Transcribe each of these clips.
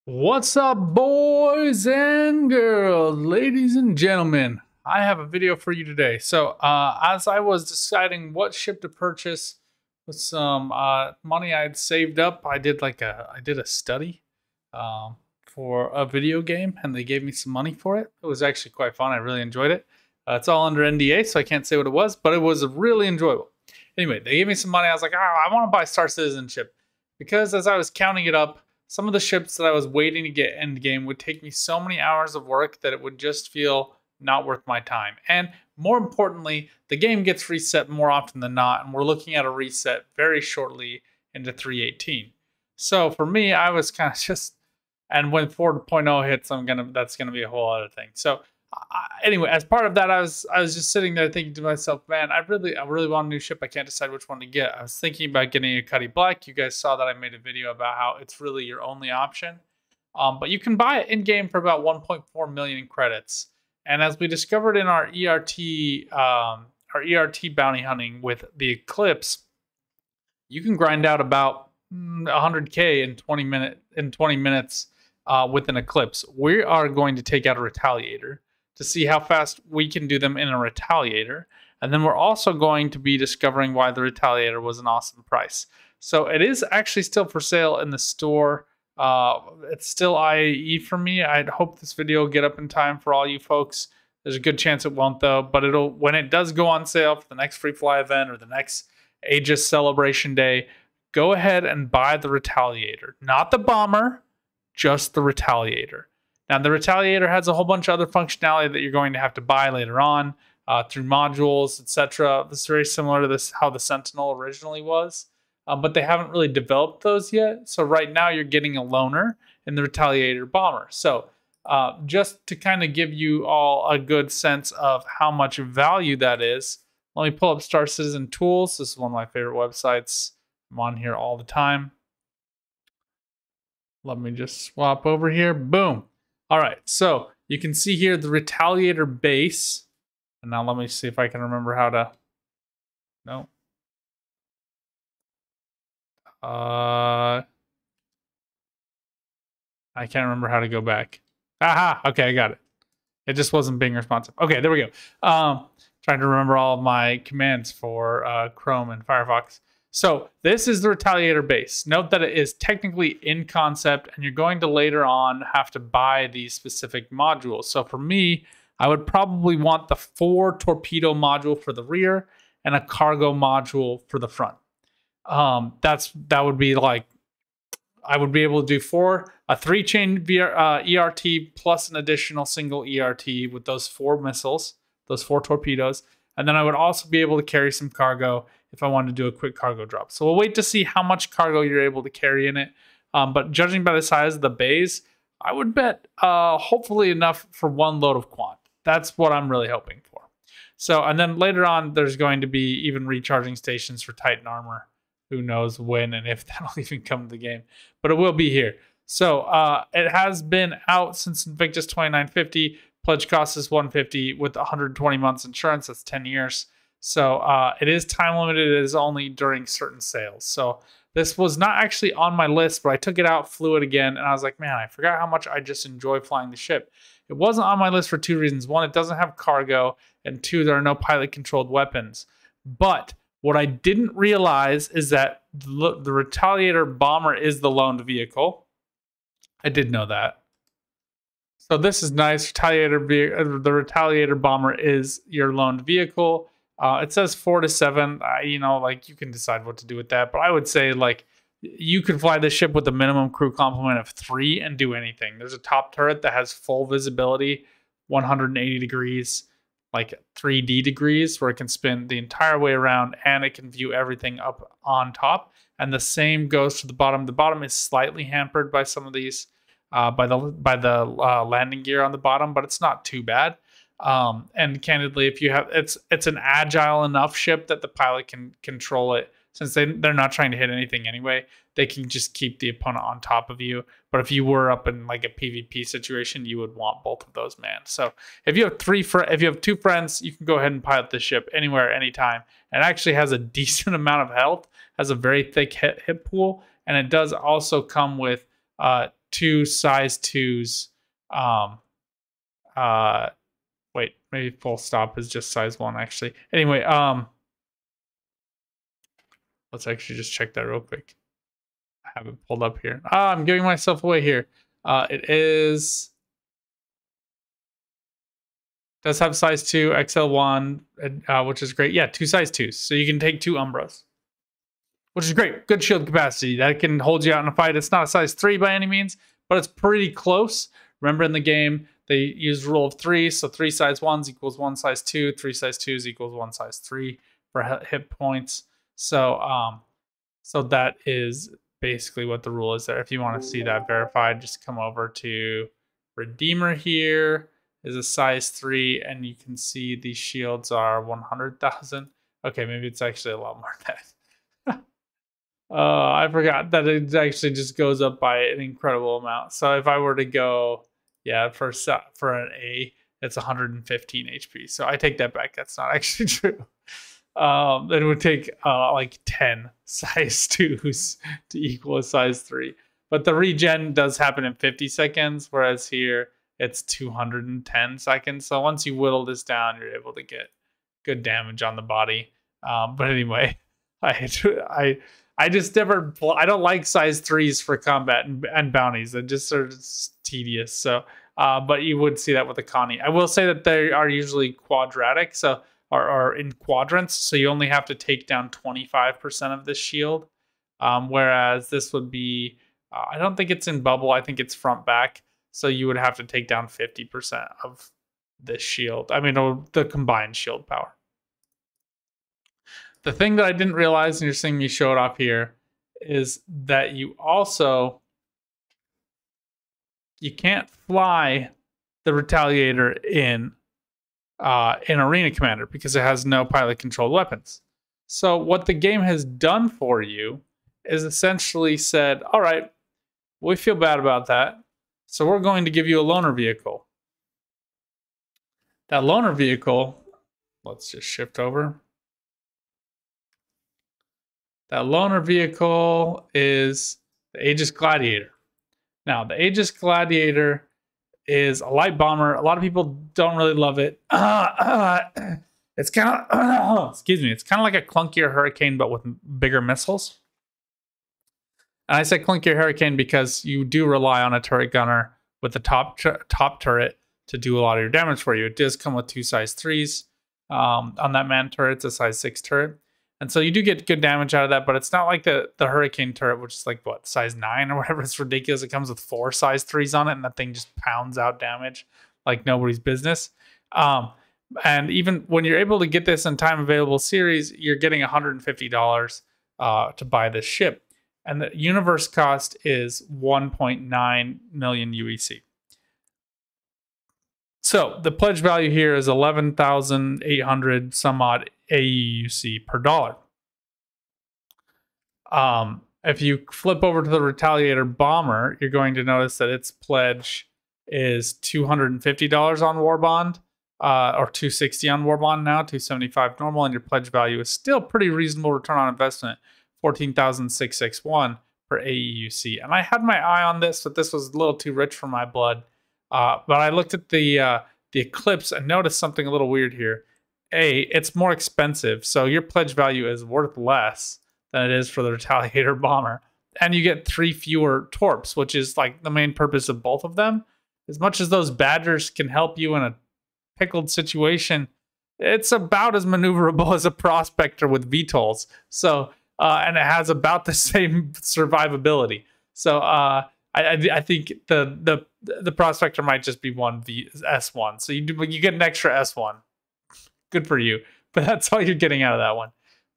What's up, boys and girls, ladies and gentlemen? I have a video for you today. So, as I was deciding what ship to purchase with some money I had saved up, I did a study for a video game, and they gave me some money for it. It was actually quite fun. I really enjoyed it. It's all under NDA, so I can't say what it was, but it was really enjoyable. Anyway, they gave me some money. I was like, I want to buy Star Citizenship because as I was counting it up, some of the ships that I was waiting to get end game would take me so many hours of work that it would just feel not worth my time. And more importantly, the game gets reset more often than not, and we're looking at a reset very shortly into 3.18. So for me, I was kind of just, and when 4.0 hits, that's gonna be a whole other thing. So anyway, as part of that, I was just sitting there thinking to myself, man, I really want a new ship. I can't decide which one to get. I was thinking about getting a Cuddy Black. You guys saw that I made a video about how it's really your only option. But you can buy it in game for about 1.4 million credits. And as we discovered in our ERT bounty hunting with the Eclipse, you can grind out about 100K in 20 minutes with an Eclipse. We are going to take out a Retaliator to see how fast we can do them in a Retaliator. And then we're also going to be discovering why the Retaliator was an awesome price. So it is actually still for sale in the store. It's still IAE for me. I hope this video will get up in time for all you folks. There's a good chance it won't though, but when it does go on sale for the next Free Fly event or the next Aegis Celebration Day, go ahead and buy the Retaliator. Not the Bomber, just the Retaliator. Now, the Retaliator has a whole bunch of other functionality that you're going to have to buy later on through modules, etc. This is very similar to how the Sentinel originally was, but they haven't really developed those yet. So right now you're getting a loaner in the Retaliator Bomber. So just to kind of give you all a good sense of how much value that is, let me pull up Star Citizen Tools. This is one of my favorite websites. I'm on here all the time. Let me just swap over here. Boom. All right, so you can see here the Retaliator base. And now let me see if I can remember how to... No. I can't remember how to go back. Aha, okay, I got it. It just wasn't being responsive. Okay, there we go. Trying to remember all of my commands for Chrome and Firefox. So this is the Retaliator base. Note that it is technically in concept, and you're going to later on have to buy these specific modules. So for me, I would probably want the 4 torpedo module for the rear and a cargo module for the front. That would be like, I would be able to do a 3-chain ERT plus an additional single ERT with those 4 missiles, those 4 torpedoes. And then I would also be able to carry some cargo if I wanted to do a quick cargo drop. So we'll wait to see how much cargo you're able to carry in it. But judging by the size of the bays, I would bet hopefully enough for 1 load of quant. That's what I'm really hoping for. So, and then later on, there's going to be even recharging stations for Titan armor. Who knows when and if that'll even come to the game. But it will be here. So it has been out since Invictus 2950. Pledge cost is $150 with 120 months insurance. That's 10 years. So it is time limited. It is only during certain sales. So this was not actually on my list, but I took it out, flew it again, and I was like, man, I forgot how much I just enjoy flying the ship. It wasn't on my list for 2 reasons. 1, it doesn't have cargo, and 2, there are no pilot-controlled weapons. But what I didn't realize is that the Retaliator Bomber is the loaned vehicle. I did know that. So this is nice. The Retaliator Bomber is your loaned vehicle. It says 4 to 7. You know, like you can decide what to do with that. But I would say like you could fly this ship with a minimum crew complement of 3 and do anything. There's a top turret that has full visibility, 180 degrees, like 3D degrees, where it can spin the entire way around and it can view everything up on top. And the same goes to the bottom. The bottom is slightly hampered by some of these, by the landing gear on the bottom, but it's not too bad. And candidly, if you have, it's an agile enough ship that the pilot can control it. Since they're not trying to hit anything anyway, they can just keep the opponent on top of you. But if you were up in like a PvP situation, you would want both of those, man. So if you have 2 friends, you can go ahead and pilot the ship anywhere, anytime. It actually has a decent amount of health, has a very thick hit pool, and it does also come with 2 size 2s. Wait, maybe full stop is just size 1 actually. Anyway, let's actually just check that real quick. I have it pulled up here. I'm giving myself away here. It does have size 2, XL1, which is great. Yeah, 2 size 2s. So you can take 2 Umbras, which is great. Good shield capacity. That can hold you out in a fight. It's not a size 3 by any means, but it's pretty close. Remember in the game, they use rule of 3. So 3 size 1s equals 1 size 2. 3 size 2s equals 1 size 3 for hit points. So, so that is basically what the rule is there. If you want to see that verified, just come over to Redeemer here. Is a size 3, and you can see these shields are 100,000. Okay, maybe it's actually a lot more than that. I forgot that it actually just goes up by an incredible amount. So if I were to go, yeah, for an A, it's 115 HP. So I take that back. That's not actually true. It would take like 10 size 2s to equal a size 3. But the regen does happen in 50 seconds, whereas here it's 210 seconds. So once you whittle this down, you're able to get good damage on the body. But anyway, I just never, I don't like size 3s for combat and bounties. They just are tedious. So, but you would see that with the Connie. I will say that they are usually quadratic, so or in quadrants. So you only have to take down 25% of the shield. Whereas this would be, I don't think it's in bubble. I think it's front back. So you would have to take down 50% of this shield. I mean, the combined shield power. The thing that I didn't realize, and you're seeing me show it off here, is that you can't fly the Retaliator in Arena Commander because it has no pilot controlled weapons. So what the game has done for you is essentially said, all right, we feel bad about that. So we're going to give you a loaner vehicle. That loaner vehicle, let's just shift over. That loaner vehicle is the Aegis Gladiator. Now, the Aegis Gladiator is a light bomber. A lot of people don't really love it. It's kind of, excuse me, it's kind of like a clunkier Hurricane, but with bigger missiles. And I say clunkier Hurricane because you do rely on a turret gunner with the top turret to do a lot of your damage for you. It does come with 2 size 3s. On that man turret, it's a size 6 turret. And so you do get good damage out of that, but it's not like the Hurricane turret, which is like, what, size 9 or whatever. It's ridiculous. It comes with 4 size 3s on it, and that thing just pounds out damage like nobody's business. And even when you're able to get this in time available series, you're getting $150 to buy this ship. And the universe cost is 1.9 million UEC. So the pledge value here is 11,800 some odd AUC per dollar. If you flip over to the Retaliator Bomber, you're going to notice that its pledge is $250 on War Bond, or $260 on War Bond now, $275 normal, and your pledge value is still pretty reasonable return on investment, 14,661 per AEUC. And I had my eye on this, but this was a little too rich for my blood. But I looked at the Eclipse and noticed something a little weird here. It's more expensive, so your pledge value is worth less than it is for the Retaliator Bomber. And you get 3 fewer torps, which is like the main purpose of both of them. As much as those Badgers can help you in a pickled situation, it's about as maneuverable as a Prospector with VTOLs. So, and it has about the same survivability. So, I think the Prospector might just be one S1. So you get an extra S1. Good for you. But that's all you're getting out of that one.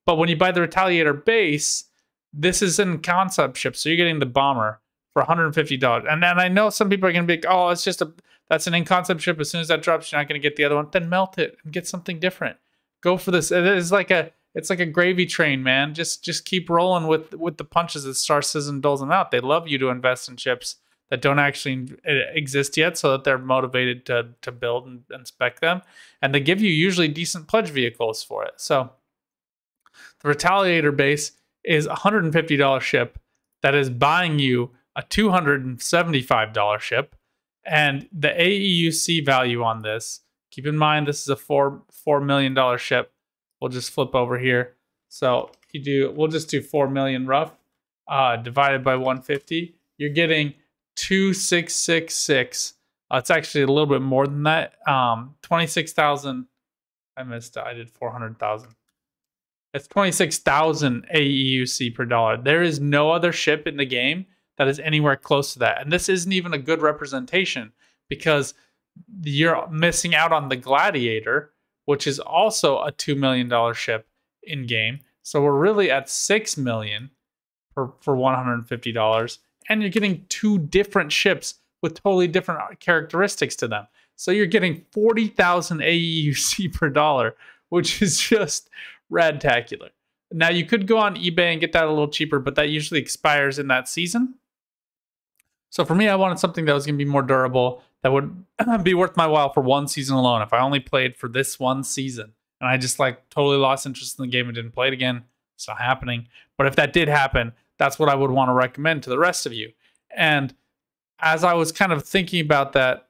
But when you buy the Retaliator base, this is in concept ship. So you're getting the bomber for $150. And then I know some people are going to be like, oh, it's just that's an in concept ship. As soon as that drops, you're not going to get the other one. Then melt it and get something different. Go for this. It's like a gravy train, man. Just keep rolling with the punches that Star Citizen doles them out. They love you to invest in ships that don't actually exist yet, so that they're motivated to build and spec them. And they give you usually decent pledge vehicles for it. So the Retaliator base is a $150 ship that is buying you a $275 ship. And the AEUC value on this, keep in mind this is a $4 million ship. We'll just flip over here. So we'll just do 4 million rough, divided by 150. You're getting 2,666. It's actually a little bit more than that. 26,000. I did 400,000. It's 26,000 AEUC per dollar. There is no other ship in the game that is anywhere close to that. And this isn't even a good representation because you're missing out on the Gladiator, which is also a $2 million ship in game. So we're really at $6 million for $150. And you're getting two different ships with totally different characteristics to them. So you're getting 40,000 AEUC per dollar, which is just radtacular. Now you could go on eBay and get that a little cheaper, but that usually expires in that season. So for me, I wanted something that was going to be more durable, that would be worth my while for one season alone. If I only played for this one season and I just like totally lost interest in the game and didn't play it again, it's not happening. But if that did happen, that's what I would want to recommend to the rest of you. And as I was kind of thinking about that,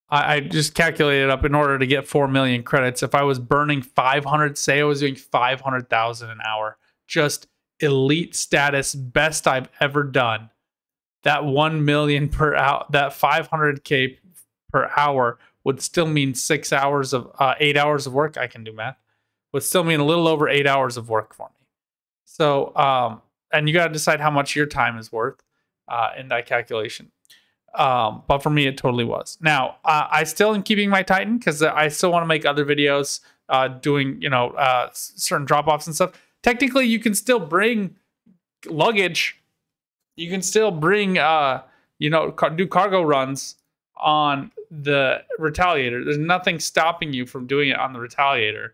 I just calculated up in order to get 4 million credits. If I was burning 500, say I was doing 500,000 an hour, just elite status, best I've ever done. That 1 million per hour, that 500K per hour would still mean 8 hours of work. I can do math. Would still mean a little over 8 hours of work for me. So, and you got to decide how much your time is worth in that calculation. But for me, it totally was. Now, I still am keeping my Titan because I still want to make other videos doing, certain drop-offs and stuff. Technically, you can still bring luggage. You can still bring, do cargo runs on the Retaliator. There's nothing stopping you from doing it on the Retaliator.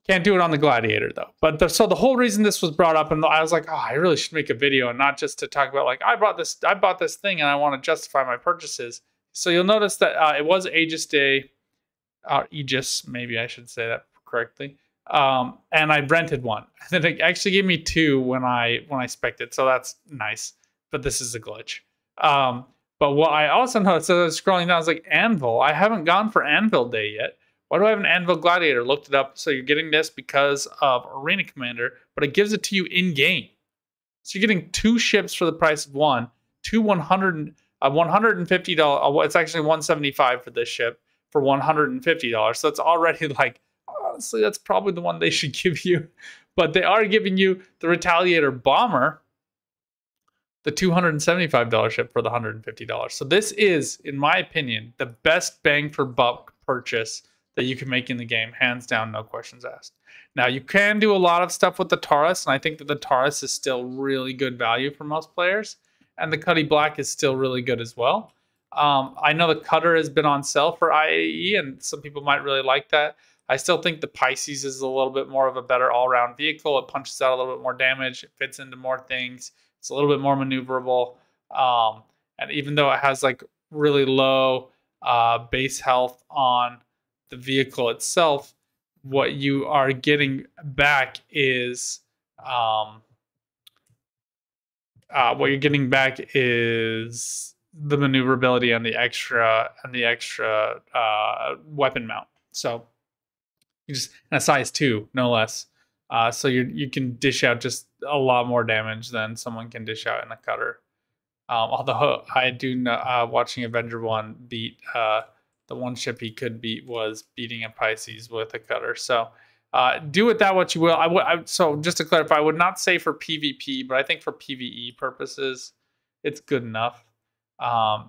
Can't do it on the Gladiator though. But so the whole reason this was brought up, and I was like, oh, I really should make a video and not just to talk about like I bought this thing and I want to justify my purchases. So you'll notice that it was Aegis Day, Aegis, maybe I should say that correctly. And I rented one. And it actually gave me two when I spec'd it, so that's nice. But this is a glitch. But what I also noticed as I was scrolling down, I was like, Anvil. I haven't gone for Anvil Day yet. Why do I have an Anvil Gladiator? Looked it up. So you're getting this because of Arena Commander, but it gives it to you in game. So you're getting two ships for the price of one. Two $150. It's actually $175 for this ship for $150. So it's already like, honestly, that's probably the one they should give you. But they are giving you the Retaliator Bomber, the $275 ship for the $150. So this is, in my opinion, the best bang for buck purchase that you can make in the game, hands down, no questions asked. Now, you can do a lot of stuff with the Taurus, and I think that the Taurus is still really good value for most players, and the Cuddy Black is still really good as well. I know the Cutter has been on sale for IAE, and some people might really like that. I still think the Pisces is a little bit more of a better all-around vehicle. It punches out a little bit more damage. It fits into more things. It's a little bit more maneuverable. And even though it has like really low base health on the vehicle itself, what you are getting back is the maneuverability and the extra weapon mount. So you just, and a size 2, no less. So you can dish out just a lot more damage than someone can dish out in a Cutter. Although I do know, watching Avenger 1 beat the one ship he could beat was beating a Pisces with a Cutter. So do with that what you will. So just to clarify, I would not say for PvP, but I think for PvE purposes, it's good enough.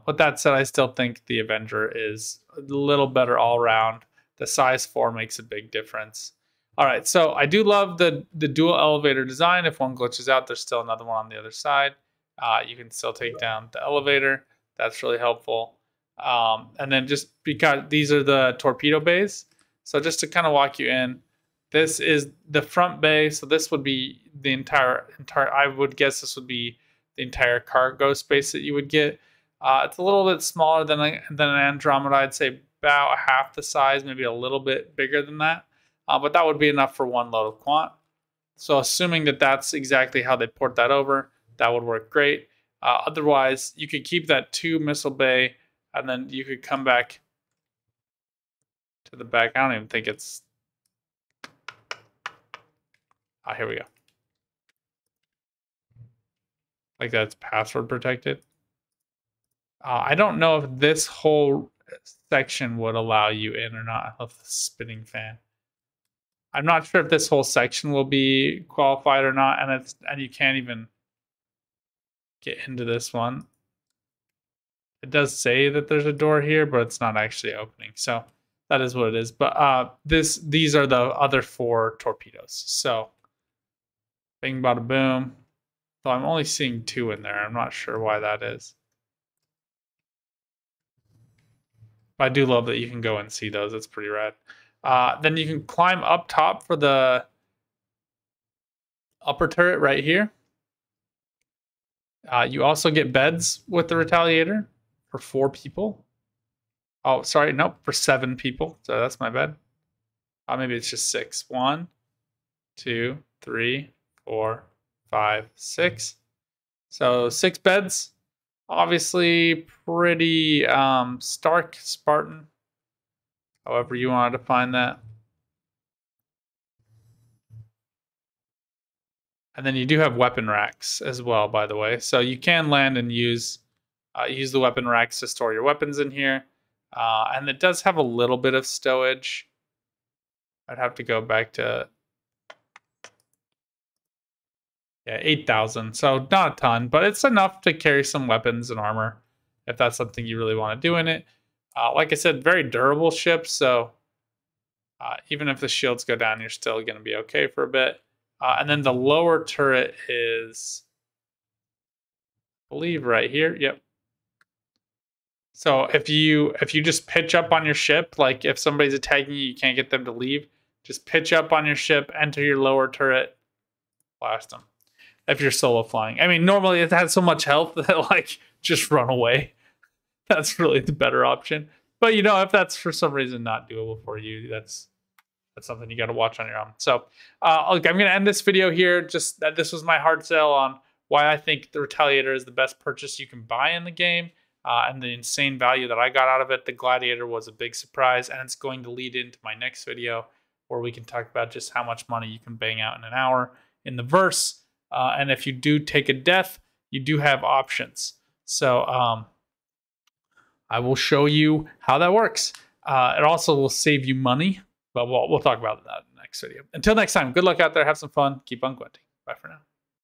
With that said, I still think the Avenger is a little better all around. The size 4 makes a big difference. All right, so I do love the dual elevator design. If one glitches out, there's still another one on the other side. You can still take down the elevator. That's really helpful. And then just because these are the torpedo bays, so just to kind of walk you in, this is the front bay. So this would be the entire. I would guess this would be the entire cargo space that you would get. It's a little bit smaller than an Andromeda. I'd say about half the size, maybe a little bit bigger than that. But that would be enough for one load of quant. So assuming that that's exactly how they port that over, that would work great. Otherwise, you could keep that 2 missile bay, and then you could come back to the back. I don't even think it's... here we go. Like that's password protected. I don't know if this whole section would allow you in or not. I love the spinning fan. I'm not sure if this whole section will be qualified or not, and you can't even get into this one. It does say that there's a door here, but it's not actually opening. So that is what it is. But these are the other 4 torpedoes. So bing bada boom. So I'm only seeing 2 in there. I'm not sure why that is. But I do love that you can go and see those. It's pretty rad. Then you can climb up top for the upper turret right here. You also get beds with the Retaliator for 4 people. Oh, sorry, nope, for 7 people. So that's my bed. Maybe it's just 6. 1, 2, 3, 4, 5, 6. So 6 beds. Obviously pretty stark Spartan. However you want to define that. And then you do have weapon racks as well, by the way. So you can land and use the weapon racks to store your weapons in here. And it does have a little bit of stowage. I'd have to go back to... Yeah, 8,000. So not a ton, but it's enough to carry some weapons and armor if that's something you really want to do in it. Like I said, very durable ship. So even if the shields go down, you're still going to be okay for a bit. And then the lower turret is, I believe, right here. Yep. So if you just pitch up on your ship, like if somebody's attacking you, you can't get them to leave. Just pitch up on your ship, enter your lower turret, blast them. If you're solo flying, I mean, normally it has so much health that like just run away. That's really the better option. But you know, if that's for some reason not doable for you, that's something you got to watch on your own. So I'm going to end this video here. Just that this was my hard sell on why I think the Retaliator is the best purchase you can buy in the game, and the insane value that I got out of it. The Gladiator was a big surprise, and it's going to lead into my next video where we can talk about just how much money you can bang out in an hour in the verse. And if you do take a death, you do have options. So I will show you how that works. It also will save you money, but we'll talk about that in the next video. Until next time, good luck out there. Have some fun. Keep on grunting. Bye for now.